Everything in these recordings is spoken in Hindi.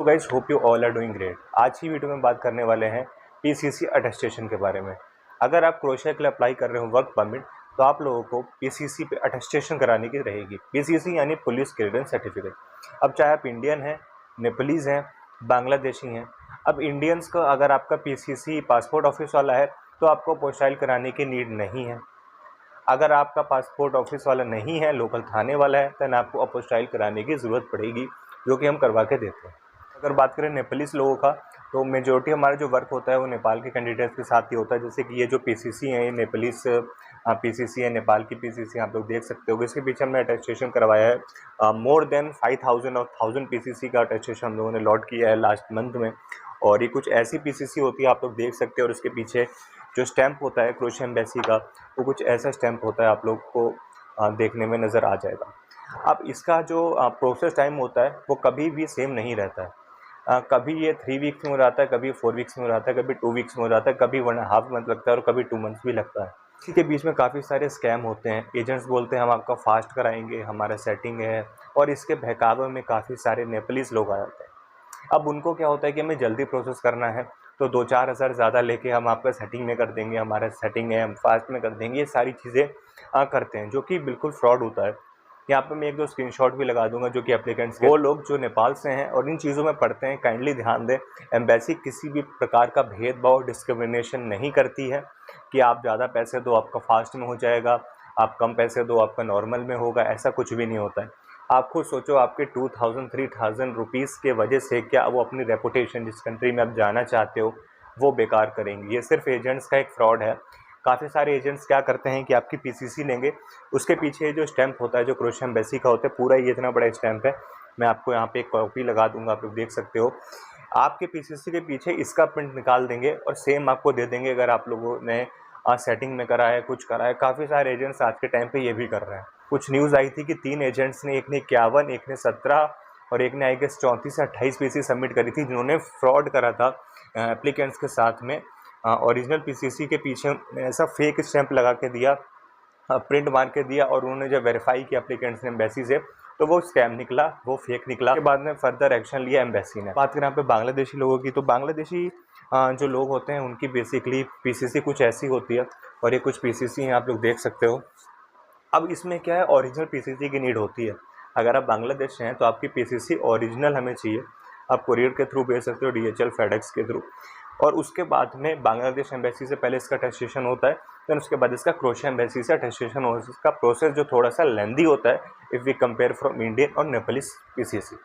Guys, hope you all are doing great. आज की वीडियो में बात करने वाले हैं पीसीसी अटेस्टेशन के बारे में। अगर आप क्रोएशिया के लिए अप्लाई कर रहे हो वर्क परमिट, तो आप लोगों को पीसीसी पे अटेस्टेशन कराने की रहेगी। पीसीसी यानी पुलिस क्लियरेंस सर्टिफिकेट। अब चाहे आप इंडियन हैं, नेपालीज हैं, बांग्लादेशी हैं। अब इंडियंस का अगर आपका पीसीसी पासपोर्ट ऑफिस वाला है तो आपको अपोस्टाइल कराने की नीड नहीं है। अगर आपका पासपोर्ट ऑफिस वाला नहीं है, लोकल थाने वाला है, तो आपको अपोस्टाइल कराने की ज़रूरत पड़ेगी, जो कि हम करवा के देते हैं। अगर बात करें नेपालीस लोगों का, तो मेजोरिटी हमारा जो वर्क होता है वो नेपाल के कैंडिडेट्स के साथ ही होता है। जैसे कि ये जो पीसीसी है, ये नेपालीस पीसीसी है, नेपाल की पीसीसी आप लोग देख सकते हो। इसके पीछे हमने अटेस्टेशन करवाया है। मोर देन 5000 और 1000 पीसीसी का अटेस्टेशन हम लोगों ने लॉट किया है लास्ट मंथ में। और ये कुछ ऐसी पीसीसी होती है, आप लोग देख सकते हो। और उसके पीछे जो स्टैंप होता है क्रोएशिया एम्बेसी का, वो कुछ ऐसा स्टैंप होता है, आप लोग को देखने में नज़र आ जाएगा। अब इसका जो प्रोसेस टाइम होता है वो कभी भी सेम नहीं रहता है। कभी ये 3 वीक्स में हो जाता है, कभी 4 वीक्स में हो जाता है, कभी 2 वीक्स में हो जाता है, कभी 1.5 मंथ लगता है और कभी 2 मंथ्स भी लगता है। इसी के बीच में काफ़ी सारे स्कैम होते हैं। एजेंट्स बोलते हैं हम आपका फास्ट कराएंगे, हमारा सेटिंग है, और इसके बहकावे में काफ़ी सारे नेपालीज लोग आ जाते हैं। अब उनको क्या होता है कि हमें जल्दी प्रोसेस करना है, तो 2-4 हज़ार ज़्यादा लेके हम आपका सेटिंग में कर देंगे, हमारा सेटिंग है हम फास्ट में कर देंगे। ये सारी चीज़ें करते हैं, जो कि बिल्कुल फ्रॉड होता है। यहाँ पे मैं 1-2 स्क्रीनशॉट भी लगा दूंगा, जो कि एप्लीकेंट्स वो लोग जो नेपाल से हैं और इन चीज़ों में पढ़ते हैं, काइंडली ध्यान दें। एम्बेसी किसी भी प्रकार का भेदभाव, डिस्क्रिमिनेशन नहीं करती है कि आप ज़्यादा पैसे दो आपका फास्ट में हो जाएगा, आप कम पैसे दो आपका नॉर्मल में होगा। ऐसा कुछ भी नहीं होता है। आप खुद सोचो, आपके 2000-3000 रुपीज़ के वजह से क्या वो अपनी रेपुटेशन, जिस कंट्री में आप जाना चाहते हो, वो बेकार करेंगे। ये सिर्फ एजेंट्स का एक फ्रॉड है। काफ़ी सारे एजेंट्स क्या करते हैं कि आपकी पीसीसी लेंगे, उसके पीछे जो स्टैंप होता है, जो क्रोएशिया एम्बेसी का होता है, पूरा ये इतना बड़ा स्टैंप है। मैं आपको यहाँ पे एक कॉपी लगा दूंगा, आप लोग देख सकते हो। आपके पीसीसी के पीछे इसका प्रिंट निकाल देंगे और सेम आपको दे देंगे, अगर आप लोगों ने सेटिंग में करा है, कुछ करा है। काफ़ी सारे एजेंट्स आज के टाइम पे ये भी कर रहे हैं। कुछ न्यूज़ आई थी कि 3 एजेंट्स ने, एक ने 51, एक ने 17 और एक ने आई गेस 34 से 28 पीसी सबमिट करी थी, जिन्होंने फ्रॉड करा था एप्लीकेंट्स के साथ में। ओरिजिनल पीसीसी के पीछे ऐसा फेक स्टैंप लगा के दिया, प्रिंट मार के दिया, और उन्होंने जब वेरीफाई किया एप्लीकेंट्स ने एम्बेसी से, तो वो स्कैम निकला, वो फेक निकला। के बाद में फर्दर एक्शन लिया एम्बेसी ने। बात करें यहाँ पे बांग्लादेशी लोगों की, तो बांग्लादेशी जो लोग होते हैं उनकी बेसिकली पीसीसी कुछ ऐसी होती है, और ये कुछ पीसीसी हैं, आप लोग देख सकते हो। अब इसमें क्या है, ओरिजिनल पीसीसी की नीड होती है। अगर आप बांग्लादेश से हैं तो आपकी पीसीसी ओरिजिनल हमें चाहिए। आप कुरियर के थ्रू भेज सकते हो, डीएचएल, फेडेक्स के थ्रू। और उसके बाद में बांग्लादेश एम्बेसी से पहले इसका अटेस्टेशन होता है, देन उसके बाद इसका क्रोएशिया एम्बेसी से अटेस्टेशन होता है। इसका प्रोसेस जो थोड़ा सा लेंदी होता है if we compare from Indian और नेपालीस पीसीसी।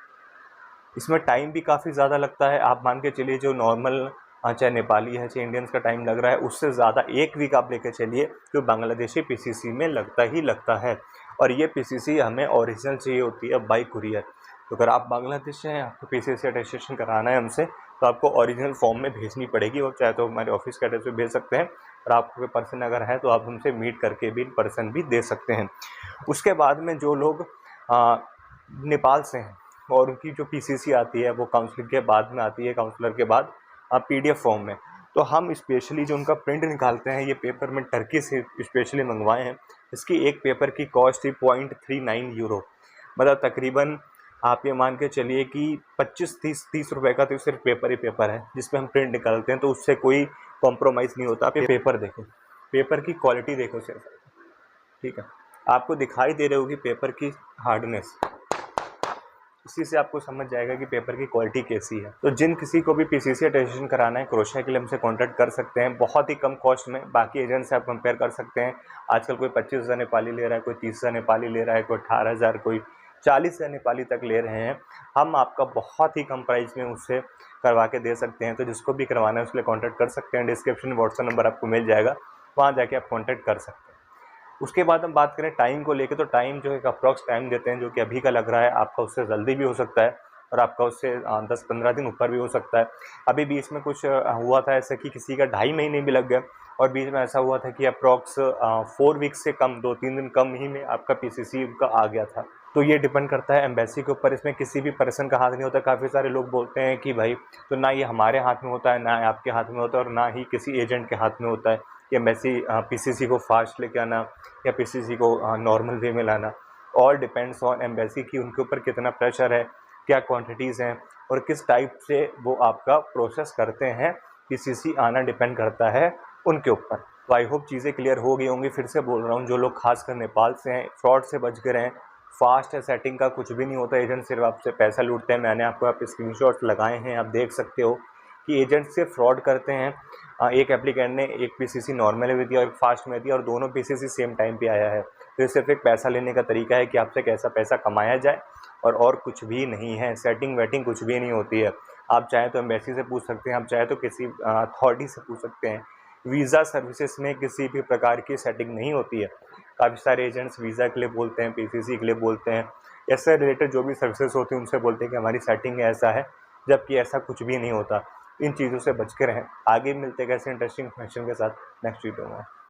इसमें टाइम भी काफ़ी ज़्यादा लगता है। आप मान के चलिए, जो नॉर्मल चाहे नेपाली है चाहे इंडियंस का टाइम लग रहा है, उससे ज़्यादा 1 वीक आप लेके चलिए, जो बांग्लादेशी पीसीसी में लगता ही लगता है। और ये पीसीसी हमें ओरिजिनल चाहिए होती है बाई कुरियर। तो अगर आप बांग्लादेश से हैं, आपको पीसीसी अटेस्टेशन कराना है हमसे, तो आपको ओरिजिनल फॉर्म में भेजनी पड़ेगी। और चाहे तो हमारे ऑफिस के एड्रेस पे भेज सकते हैं, और आपको कोई पर्सन अगर है तो आप हमसे मीट करके भी इन पर्सन भी दे सकते हैं। उसके बाद में जो लोग नेपाल से हैं और उनकी जो पीसीसी आती है वो काउंसलिंग के बाद में आती है, काउंसलर के बाद पीडीएफ फॉर्म में, तो हम स्पेशली जो उनका प्रिंट निकालते हैं, ये पेपर में टर्की से स्पेशली मंगवाए हैं। इसकी एक पेपर की कॉस्ट थी 0.39 यूरो, मतलब तकरीबन आप ये मान के चलिए कि 25-30 रुपये का तो सिर्फ पेपर ही पेपर है, जिसमें हम प्रिंट निकालते हैं। तो उससे कोई कॉम्प्रोमाइज़ नहीं होता। आप ये पेपर देखो, पेपर की क्वालिटी देखो सिर्फ, ठीक है। आपको दिखाई दे रही होगी पेपर की हार्डनेस, इसी से आपको समझ जाएगा कि पेपर की क्वालिटी कैसी है। तो जिन किसी को भी पीसीसी अटेस्टेशन कराना है, क्रोएशिया के लिए हमसे कांटेक्ट कर सकते हैं, बहुत ही कम कॉस्ट में। बाकी एजेंट से आप कंपेयर कर सकते हैं। आजकल कोई 25,000 नेपाली ले रहा है, कोई 30,000 नेपाली ले रहा है, कोई 18,000, कोई 40,000 नेपाली तक ले रहे हैं। हम आपका बहुत ही कम प्राइस में उससे करवा के दे सकते हैं। तो जिसको भी करवाना है उसके लिए कॉन्टैक्ट कर सकते हैं। डिस्क्रिप्शन में व्हाट्सएप नंबर आपको मिल जाएगा, वहाँ जाके आप कॉन्टैक्ट कर सकते हैं। उसके बाद हम बात करें टाइम को लेके, तो टाइम जो है एक अप्रॉक्स टाइम देते हैं, जो कि अभी का लग रहा है। आपका उससे जल्दी भी हो सकता है और आपका उससे 10-15 दिन ऊपर भी हो सकता है। अभी बीच में कुछ हुआ था ऐसा कि किसी का 2.5 महीने भी लग गए, और बीच में ऐसा हुआ था कि अप्रॉक्स 4 वीक्स से कम, 2-3 दिन कम ही में आपका पीसीसी का आ गया था। तो ये डिपेंड करता है एम्बेसी के ऊपर, इसमें किसी भी पर्सन का हाथ नहीं होता। काफ़ी सारे लोग बोलते हैं कि भाई, तो ना ये हमारे हाथ में होता है, ना आपके हाथ में होता है, और ना ही किसी एजेंट के हाथ में होता है कि एम्बेसी पीसीसी को फास्ट लेके आना या पीसीसी को नॉर्मल वे में लाना। ऑल डिपेंड्स ऑन एम्बेसी की उनके ऊपर कितना प्रेशर है, क्या क्वांटिटीज़ हैं, और किस टाइप से वो आपका प्रोसेस करते हैं, पीसीसी आना डिपेंड करता है उनके ऊपर। तो आई होप चीज़ें क्लियर हो गई होंगी। फिर से बोल रहा हूँ, जो लोग खासकर नेपाल से हैं, फ्रॉड से बच के रहें। फास्ट है, सेटिंग का कुछ भी नहीं होता, एजेंट सिर्फ आपसे पैसा लूटते हैं। मैंने आपको यहाँ पे स्क्रीनशॉट्स लगाए हैं, आप देख सकते हो कि एजेंट से फ्रॉड करते हैं। एक एप्लीकेंट ने एक पीसीसी नॉर्मल में दिया और एक फास्ट में दिया और दोनों पीसीसी सेम टाइम पे आया है। तो ये सिर्फ एक पैसा लेने का तरीका है कि आपसे कैसा पैसा कमाया जाए, और कुछ भी नहीं है। सेटिंग वेटिंग कुछ भी नहीं होती है। आप चाहें तो एम्बेसी से पूछ सकते हैं, आप चाहे तो किसी अथॉरिटी से पूछ सकते हैं। वीज़ा सर्विसेज में किसी भी प्रकार की सेटिंग नहीं होती है। काफ़ी सारे एजेंट्स वीज़ा के लिए बोलते हैं, पीसीसी के लिए बोलते हैं, इससे रिलेटेड जो भी सर्विसेज होती हैं उनसे बोलते हैं कि हमारी सेटिंग ऐसा है, जबकि ऐसा कुछ भी नहीं होता। इन चीज़ों से बच के रहें। आगे मिलते हैं कैसे इंटरेस्टिंग इन्फॉर्मेशन के साथ नेक्स्ट वीडियो में।